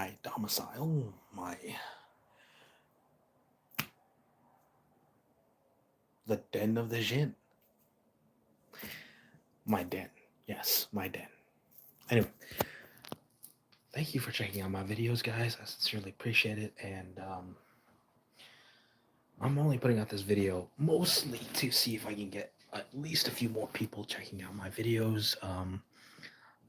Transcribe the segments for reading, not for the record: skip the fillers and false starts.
my domicile, the den of the Djinn. My den. Yes, my den. Anyway, thank you for checking out my videos, guys. I sincerely appreciate it. And I'm only putting out this video mostly to see if I can get at least a few more people checking out my videos,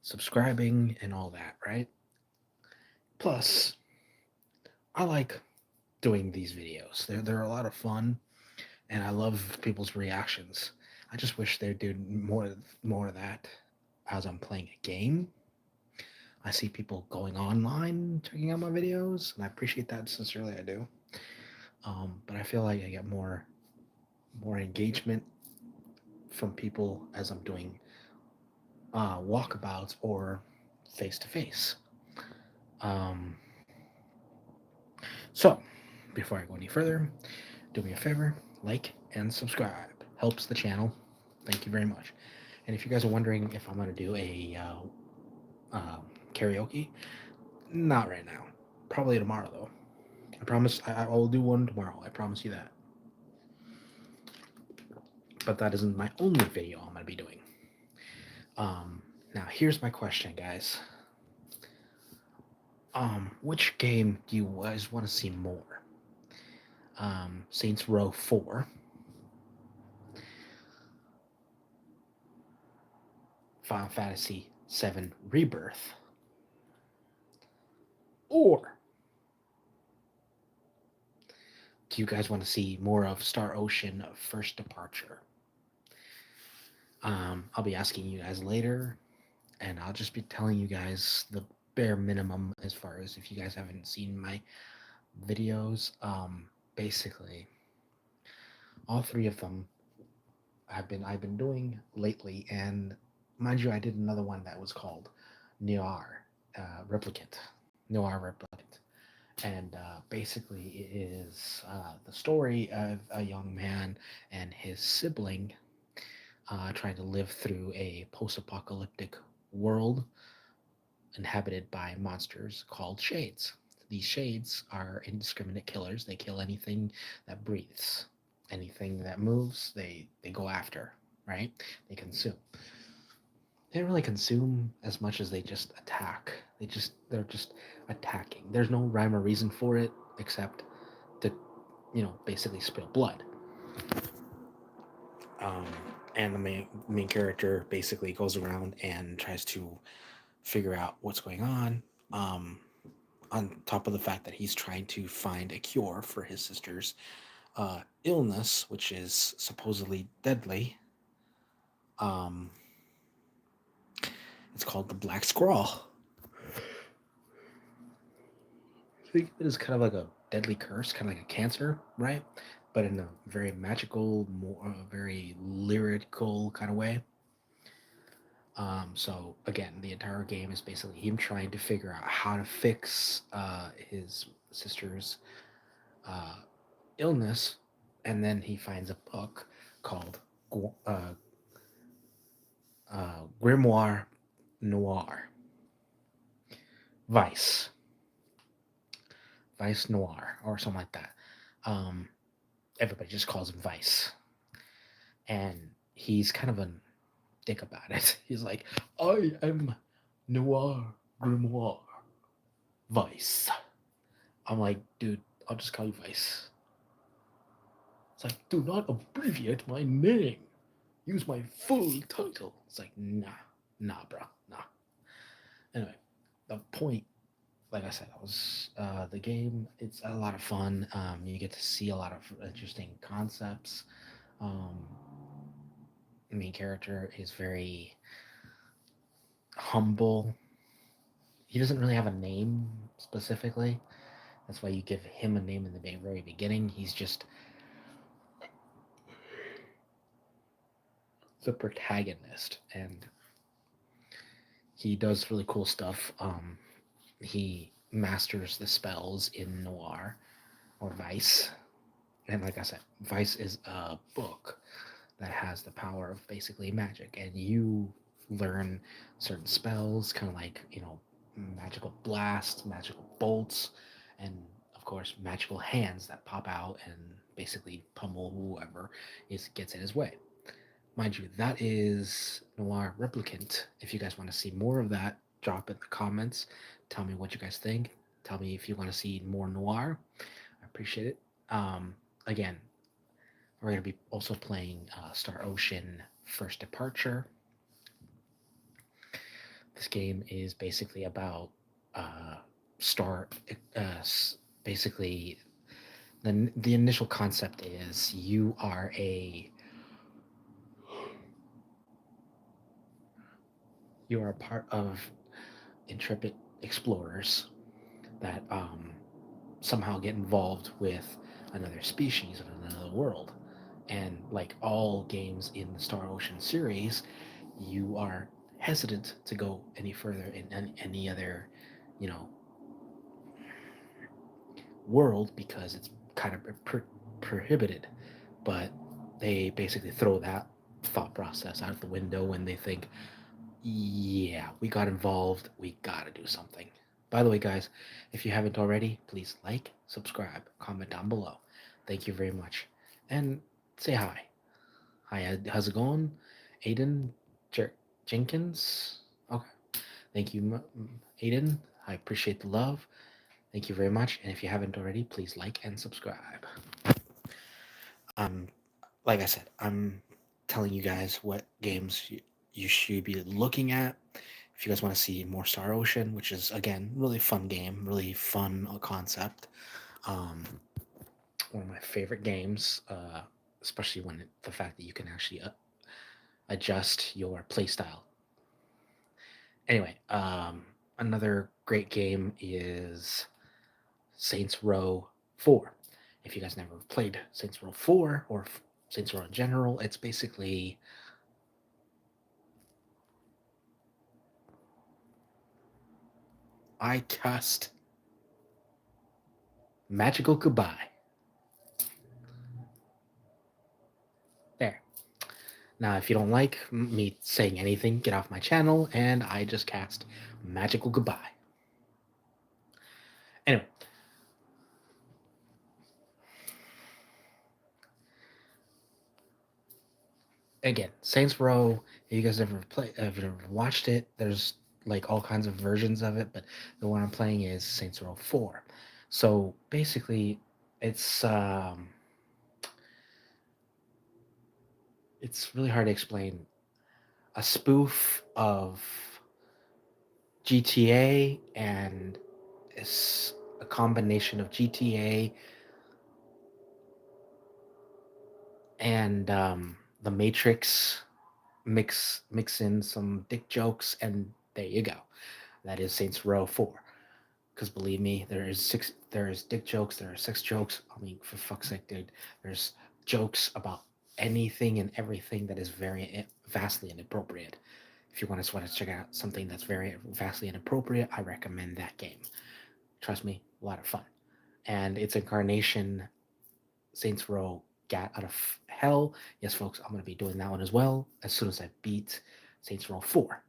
subscribing, and all that, right? Plus, I like doing these videos. They're a lot of fun, and I love people's reactions. I just wish they'd do more of that as I'm playing a game. I see people going online checking out my videos, and I appreciate that sincerely. I do. But I feel like I get more engagement from people as I'm doing walkabouts or face to face. So, before I go any further, do me a favor, like and subscribe. Helps the channel. Thank you very much. And if you guys are wondering if I'm going to do a karaoke, not right now. Probably tomorrow, though. I promise I will do one tomorrow. I promise you that. But that isn't my only video I'm going to be doing. Now, here's my question, guys. Which game do you guys want to see more? Saints Row 4, Final Fantasy 7 Rebirth, or do you guys want to see more of Star Ocean First Departure? I'll be asking you guys later, and I'll just be telling you guys the bare minimum as far as if you guys haven't seen my videos. Basically, all three of them I've been doing lately, and mind you, I did another one that was called Noir Replicant, Noir Replicant, and basically it is the story of a young man and his sibling trying to live through a post-apocalyptic world inhabited by monsters called shades. These shades are indiscriminate killers. They kill anything that breathes, anything that moves, they go after, right? They consume. They don't really consume as much as they just attack. They're just attacking. There's no rhyme or reason for it except to, basically spill blood. Um, and the main character basically goes around and tries to figure out what's going on top of the fact that he's trying to find a cure for his sister's illness, which is supposedly deadly. It's called the Black Scrawl. I think it is kind of like a deadly curse, kind of like a cancer, right? But in a very magical, very lyrical kind of way. So again, the entire game is basically him trying to figure out how to fix his sister's uh, illness, and then he finds a book called uh, Grimoire Noir, Vice, Vice Noir, or something like that. Um, Everybody just calls him Vice, and he's kind of a dick about it. He's like, I am Noir Grimoire Vice. I'm like, dude, I'll just call you Vice. It's like, do not abbreviate my name. Use my full title. It's like, nah, bro, nah. Anyway, the point, like I said, was the game. It's a lot of fun. You get to see a lot of interesting concepts. The main character is very humble. He doesn't really have a name specifically. That's why you give him a name in the very beginning. He's just the protagonist, and he does really cool stuff. He masters the spells in Noir or Vice, and like I said, Vice is a book that has the power of basically magic, and you learn certain spells, kind of like magical blast, magical bolts, and of course magical hands that pop out and basically pummel whoever gets in his way. Mind you, that is Noir Replicant. If you guys want to see more of that, drop in the comments. Tell me what you guys think. Tell me if you want to see more Noir. I appreciate it. Again, we're going to be also playing Star Ocean First Departure. This game is basically about Star. Basically, the initial concept is you are a part of intrepid explorers that somehow get involved with another species in another world. And like all games in the Star Ocean series, you are hesitant to go any further in any other, you know, world because it's kind of prohibited. But they basically throw that thought process out the window when they think, yeah, we got involved, we gotta do something. By the way, guys, if you haven't already, please like, subscribe, comment down below. Thank you very much. And say hi. Hi, how's it going? Aiden Jenkins? Okay. Thank you, Aiden. I appreciate the love. Thank you very much. And if you haven't already, please like and subscribe. Um, like I said, I'm telling you guys what games you should be looking at. If you guys want to see more Star Ocean, which is again really fun game, really fun concept. Um, One of my favorite games, especially when the fact that you can actually adjust your playstyle. Anyway, another great game is Saints Row 4. If you guys never played Saints Row 4 or Saints Row in general, it's basically I cast magical goodbye. There. Now, if you don't like me saying anything, get off my channel, and I just cast magical goodbye. Anyway, again, Saints Row. If you guys ever if you ever watched it, there's like all kinds of versions of it, but the one I'm playing is Saints Row 4. So basically, it's um, it's really hard to explain. A spoof of GTA, and it's a combination of GTA and the Matrix. Mix in some dick jokes, and there you go. That is Saints Row 4. Because believe me, there is dick jokes, there are sex jokes. I mean, for fuck's sake, dude, there's jokes about anything and everything that is very vastly inappropriate. If you want to check out something that's very vastly inappropriate, I recommend that game. Trust me, a lot of fun. And its incarnation, Saints Row Gat Out of Hell. Yes, folks, I'm going to be doing that one as well as soon as I beat Saints Row 4.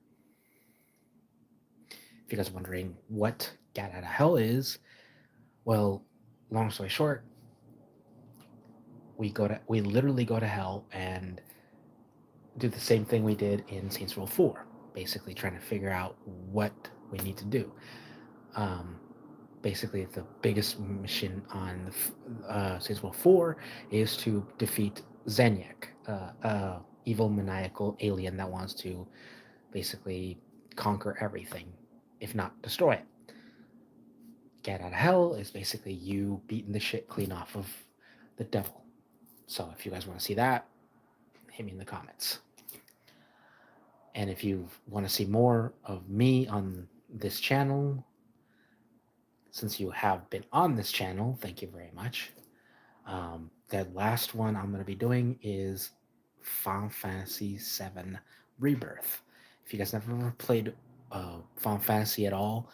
If you guys are wondering what Gat Out of Hell is, well, long story short, we literally go to hell and do the same thing we did in Saints Row 4, basically trying to figure out what we need to do. Basically, the biggest mission on Saints Row 4 is to defeat Zenyak, evil maniacal alien that wants to basically conquer everything, if not destroy it. Get Out of Hell is basically you beating the shit clean off of the devil. So if you guys want to see that, hit me in the comments. And if you want to see more of me on this channel, since you have been on this channel, thank you very much. The last one I'm going to be doing is Final Fantasy VII Rebirth. If you guys never played Final Fantasy at all,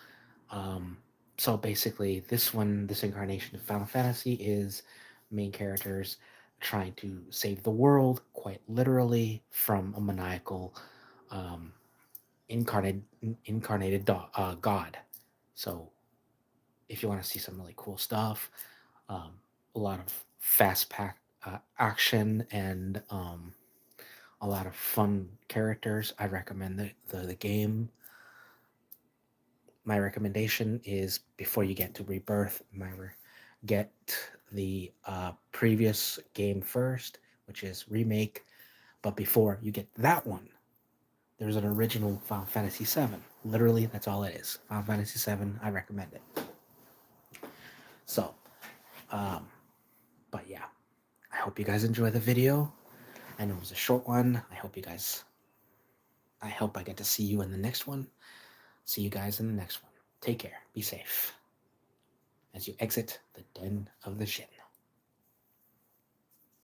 so basically this incarnation of Final Fantasy is main characters trying to save the world, quite literally, from a maniacal incarnated god. So if you want to see some really cool stuff, um, a lot of fast pack action and a lot of fun characters, I recommend the game. My recommendation is before you get to Rebirth, get the previous game first, which is Remake. But before you get that one, there's an original Final Fantasy VII. Literally, that's all it is. Final Fantasy VII, I recommend it. So, um, but yeah, I hope you guys enjoy the video. I know it was a short one. I hope I get to see you in the next one. See you guys in the next one. Take care. Be safe as you exit the den of the Djinn.